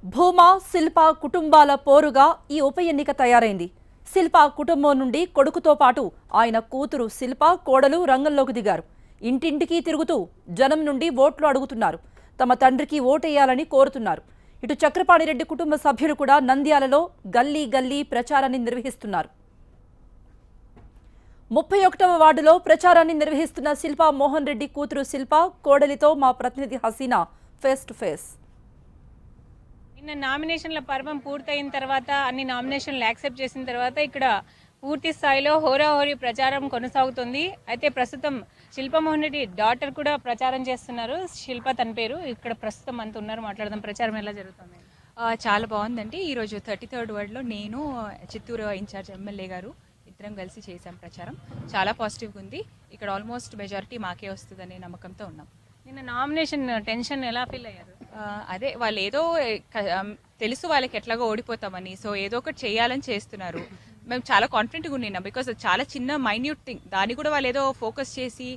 భూమా శిల్ప కుటుంబాల పోరుగా ఈ ఉప ఎన్నిక తయారైంది. శిల్ప కుటుంబం నుండి కొడుకుతో పాటు ఆయన కూతురు శిల్ప, కోడలు రంగంలోకి దిగారు. ఇంటింటికి తిరుగుతూ జనం నుండి ఓట్లు అడుగుతున్నారు. తమ తండ్రికి ఓటేయాలని కోరుతున్నారు. ఇటు చక్రపాణిరెడ్డి కుటుంబ సభ్యులు కూడా నంద్యాలలో గల్లీ గల్లీ ప్రచారాన్ని నిర్వహిస్తున్నారు. 31వ వార్డులో ప్రచారాన్ని నిర్వహిస్తున్న శిల్ప మోహన్ రెడ్డి కూతురు శిల్ప, కోడలితో మా ప్రతినిధి హసీనా ఫేస్ టు ఫేస్. నిన్న నామినేషన్ల పర్వం పూర్తయిన తర్వాత అన్ని నామినేషన్లు యాక్సెప్ట్ చేసిన తర్వాత ఇక్కడ పూర్తి స్థాయిలో హోరాహోరీ ప్రచారం కొనసాగుతుంది. అయితే ప్రస్తుతం శిల్పమోహన్ రెడ్డి డాటర్ కూడా ప్రచారం చేస్తున్నారు. శిల్ప తన పేరు. ఇక్కడ ప్రస్తుతం అంతా ఉన్నారు, మాట్లాడదాం. ప్రచారం ఎలా జరుగుతుంది? చాలా బాగుందండి. ఈరోజు 33rd వార్డులో నేను, చిత్తూరు ఇన్ఛార్జ్ ఎమ్మెల్యే గారు ఇద్దరం కలిసి చేసాం ప్రచారం. చాలా పాజిటివ్గా ఉంది. ఇక్కడ ఆల్మోస్ట్ మెజారిటీ మాకే వస్తుందనే నమ్మకంతో ఉన్నాం. నిన్న నామినేషన్ టెన్షన్ ఎలా ఫీల్ అయ్యారు? అదే వాళ్ళు ఏదో తెలుసు వాళ్ళకి ఎట్లాగో ఓడిపోతామని, సో ఏదో ఒకటి చేయాలని చేస్తున్నారు. మేము చాలా కాన్ఫిడెంట్గా ఉన్నాం, బికాస్ చాలా చిన్న మైన్యూట్ థింగ్, దాన్ని కూడా వాళ్ళు ఏదో ఫోకస్ చేసి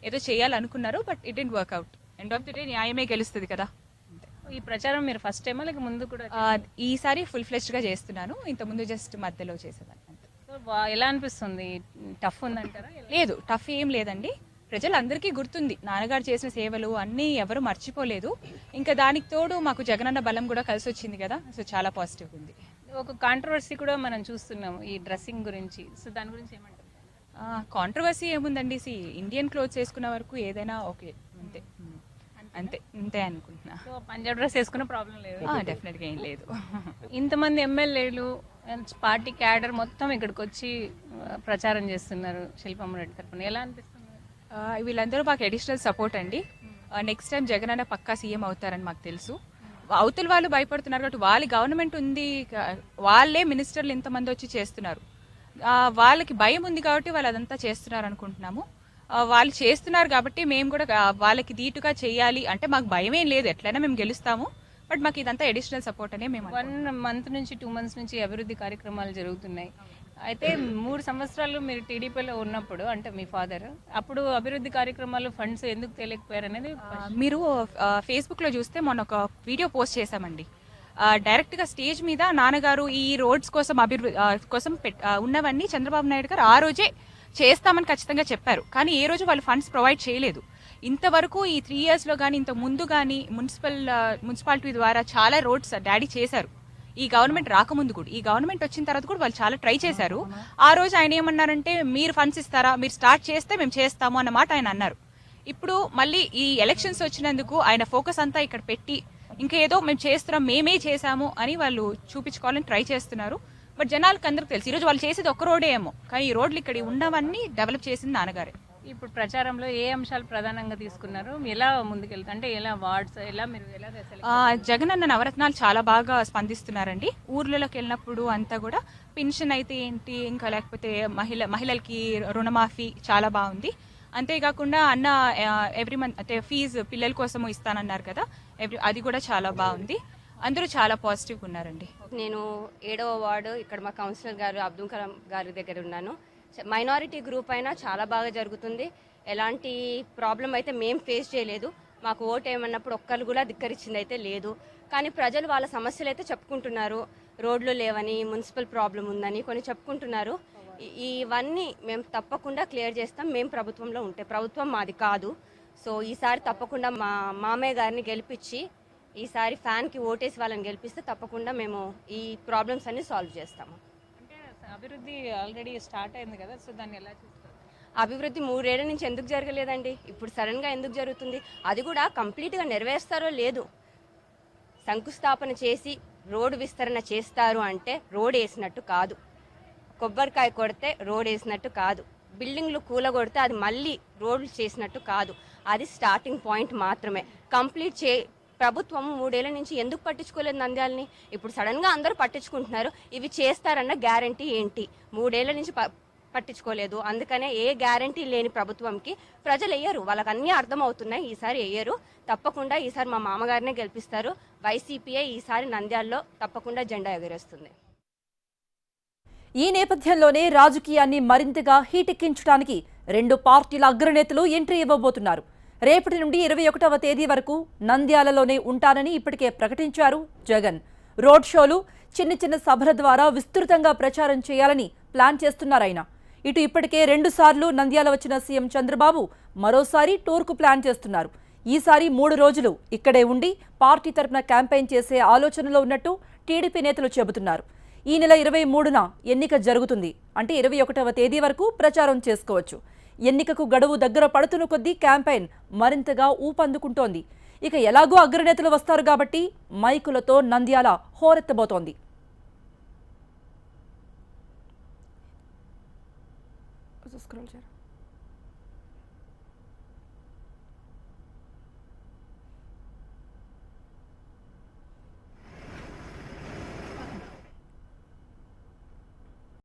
ఏదో చేయాలనుకున్నారు. But it didn't work out. End of the day న్యాయమే గెలుస్తుంది కదా. ఈ ప్రచారం మీరు ఫస్ట్ టైమా లేక ముందు కూడా? ఈసారి ఫుల్ ఫ్లెజ్డ్గా చేస్తున్నాను. ఇంతకుముందు జస్ట్ మధ్యలో చేసేదాన్ని. ఎలా అనిపిస్తుంది? టఫ్ ఉందంటారా? లేదు, టఫ్ ఏం లేదండి. ప్రజలందరికీ గుర్తుంది నాన్నగారు చేసిన సేవలు అన్నీ, ఎవరు మర్చిపోలేదు. ఇంకా దానికి తోడు మాకు జగనన్న బలం కూడా కలిసి వచ్చింది కదా, సో చాలా పాజిటివ్ ఉంది. ఒక కాంట్రవర్సీ కూడా మనం చూస్తున్నాం ఈ డ్రెస్సింగ్ గురించి, సో దాని గురించి ఏమంటారు? కాంట్రవర్సీ ఏముందండి, ఇండియన్ క్లోత్స్ వేసుకున్న వరకు ఏదైనా ఓకే, అంతే అంతే అంతే అనుకుంటున్నా. సో పంజాబ్ డ్రెస్ వేసుకున్న ప్రాబ్లం లేదు? డెఫినెట్గా ఏం లేదు. ఇంతమంది ఎమ్మెల్యేలు, పార్టీ క్యాడర్ మొత్తం ఇక్కడికి వచ్చి ప్రచారం చేస్తున్నారు శిల్పమ్మ రెడ్డి తరఫున, ఎలా అనిపిస్తుంది? వీళ్ళందరూ మాకు అడిషనల్ సపోర్ట్ అండి. నెక్స్ట్ టైం జగన్ అన్న పక్కా సీఎం అవుతారని మాకు తెలుసు. అవతల వాళ్ళు భయపడుతున్నారు కాబట్టి, వాళ్ళ గవర్నమెంట్ ఉంది, వాళ్ళే మినిస్టర్లు ఇంతమంది వచ్చి చేస్తున్నారు. వాళ్ళకి భయం ఉంది కాబట్టి వాళ్ళు అదంతా చేస్తున్నారు అనుకుంటున్నాము. వాళ్ళు చేస్తున్నారు కాబట్టి మేము కూడా వాళ్ళకి ధీటుగా చేయాలి అంటే మాకు భయం ఏం లేదు, ఎట్లయినా మేము గెలుస్తాము. బట్ మాకు ఇదంతా అడిషనల్ సపోర్ట్ అనే మేము 1 month నుంచి 2 months నుంచి అభివృద్ధి కార్యక్రమాలు జరుగుతున్నాయి. అయితే 3 సంవత్సరాలు మీరు టీడీపీలో ఉన్నప్పుడు, అంటే మీ ఫాదర్, అప్పుడు అభివృద్ధి కార్యక్రమాలు ఫండ్స్ ఎందుకు తెలియకపోయారు అనేది మీరు ఫేస్బుక్లో చూస్తే మొన్న ఒక వీడియో పోస్ట్ చేశామండి. డైరెక్ట్గా స్టేజ్ మీద నాన్నగారు ఈ రోడ్స్ కోసం అభివృద్ధి కోసం ఉన్నవన్నీ చంద్రబాబు నాయుడు గారు ఆ రోజే చేస్తామని ఖచ్చితంగా చెప్పారు. కానీ ఏ రోజు వాళ్ళు ఫండ్స్ ప్రొవైడ్ చేయలేదు. ఇంతవరకు ఈ 3 yearsలో కానీ ఇంత ముందు కానీ మున్సిపాలిటీ ద్వారా చాలా రోడ్స్ డాడీ చేశారు. ఈ గవర్నమెంట్ రాకముందు కూడా, ఈ గవర్నమెంట్ వచ్చిన తర్వాత కూడా వాళ్ళు చాలా ట్రై చేశారు. ఆ రోజు ఆయన ఏమన్నారంటే, మీరు ఫండ్స్ ఇస్తారా, మీరు స్టార్ట్ చేస్తే మేము చేస్తాము అన్నమాట ఆయన అన్నారు. ఇప్పుడు మళ్ళీ ఈ ఎలక్షన్స్ వచ్చినందుకు ఆయన ఫోకస్ అంతా ఇక్కడ పెట్టి ఇంకేదో మేము చేస్తున్నాం, మేమే చేశాము అని వాళ్ళు చూపించుకోవాలని ట్రై చేస్తున్నారు. బట్ జనాలకు అందరికి తెలుసు ఈరోజు వాళ్ళు చేసేది ఒక్క రోడే ఏమో, కానీ ఈ రోడ్లు ఇక్కడ ఉన్నవన్నీ డెవలప్ చేసింది నాన్నగారే. ఇప్పుడు ప్రచారంలో ఏ అంశాలు ప్రధానంగా తీసుకున్నారు? ఎలా ముందుకెళ్తా, అంటే ఎలా వార్డ్స్, ఎలా మీరు ఎలా జగన్ అన్న నవరత్నాలు చాలా బాగా స్పందిస్తున్నారండి. ఊర్లలోకి వెళ్ళినప్పుడు అంతా కూడా పెన్షన్ అయితే ఏంటి, ఇంకా లేకపోతే మహిళలకి రుణమాఫీ చాలా బాగుంది. అంతేకాకుండా అన్న ఎవ్రీ మంత్ అంటే ఫీజు పిల్లల కోసము ఇస్తానన్నారు కదా, అది కూడా చాలా బాగుంది. అందరూ చాలా పాజిటివ్గా ఉన్నారండి. నేను 7వ వార్డు ఇక్కడ మా కౌన్సిలర్ గారు అబ్దుల్ కలాం గారి దగ్గర ఉన్నాను. మైనారిటీ గ్రూప్ అయినా చాలా బాగా జరుగుతుంది. ఎలాంటి ప్రాబ్లం అయితే మేము ఫేస్ చేయలేదు. మాకు ఓటు ఏమన్నప్పుడు ఒక్కరు కూడా ధిక్కరించింది అయితే లేదు. కానీ ప్రజలు వాళ్ళ సమస్యలు అయితే చెప్పుకుంటున్నారు. రోడ్లు లేవని, మున్సిపల్ ప్రాబ్లం ఉందని కొన్ని చెప్పుకుంటున్నారు. ఇవన్నీ మేము తప్పకుండా క్లియర్ చేస్తాం. మేము ప్రభుత్వంలో ఉంటే, ప్రభుత్వం మాది కాదు. సో ఈసారి తప్పకుండా మా మామయ్య గారిని గెలిపించి, ఈసారి ఫ్యాన్కి ఓటేసి వాళ్ళని గెలిపిస్తే తప్పకుండా మేము ఈ ప్రాబ్లమ్స్ అన్ని సాల్వ్ చేస్తాము. అభివృద్ధి ఆల్రెడీ స్టార్ట్ అయింది కదా, సో దాన్ని ఎలా చూస్తారు? అభివృద్ధి 3 ఏళ్ల నుంచి ఎందుకు జరగలేదండి? ఇప్పుడు సడన్గా ఎందుకు జరుగుతుంది? అది కూడా కంప్లీట్గా నెరవేరుస్తారో లేదు. శంకుస్థాపన చేసి రోడ్డు విస్తరణ చేస్తారు అంటే రోడ్ వేసినట్టు కాదు. కొబ్బరికాయ కొడితే రోడ్ వేసినట్టు కాదు. బిల్డింగ్లు కూలగొడితే అది మళ్ళీ రోడ్లు చేసినట్టు కాదు. అది స్టార్టింగ్ పాయింట్ మాత్రమే. కంప్లీట్ ప్రభుత్వం 3 ఏళ్ల నుంచి ఎందుకు పట్టించుకోలేదు నంద్యాలని? ఇప్పుడు సడన్గా అందరూ పట్టించుకుంటున్నారు. ఇవి చేస్తారన్న గ్యారంటీ ఏంటి? 3 ఏళ్ల నుంచి పట్టించుకోలేదు. అందుకనే ఏ గ్యారంటీ లేని ప్రభుత్వంకి ప్రజలు వేయరు. వాళ్ళకి అన్నీ అర్థమవుతున్నాయి. ఈసారి వేయరు. తప్పకుండా ఈసారి మా మామగారినే గెలిపిస్తారు. వైసీపీఏ ఈసారి నంద్యాలలో తప్పకుండా జెండా ఎగరేస్తుంది. ఈ నేపథ్యంలోనే రాజకీయాన్ని మరింతగా హీటెక్కించడానికి 2 పార్టీల అగ్రనేతలు ఎంట్రీ ఇవ్వబోతున్నారు. రేపటి నుండి 21వ తేదీ వరకు నంద్యాలలోనే ఉంటారని ఇప్పటికే ప్రకటించారు జగన్. రోడ్ షోలు, చిన్న చిన్న సభల ద్వారా విస్తృతంగా ప్రచారం చేయాలని ప్లాన్ చేస్తున్నారాయన. ఇటు ఇప్పటికే 2 సార్లు నంద్యాల వచ్చిన సీఎం చంద్రబాబు మరోసారి టూర్కు ప్లాన్ చేస్తున్నారు. ఈసారి 3 రోజులు ఇక్కడే ఉండి పార్టీ తరపున క్యాంపెయిన్ చేసే ఆలోచనలో ఉన్నట్టు టీడీపీ నేతలు చెబుతున్నారు. ఈ నెల 23న ఎన్నిక జరుగుతుంది. అంటే 21వ తేదీ వరకు ప్రచారం చేసుకోవచ్చు. ఎన్నికకు గడువు దగ్గర పడుతున్న కొద్దీ క్యాంపెయిన్ మరింతగా ఊపందుకుంటోంది. ఇక ఎలాగో అగ్రనేతలు వస్తారు కాబట్టి మైకులతో నంద్యాల హోరెత్తబోతోంది. స్క్రోల్ చేయరా.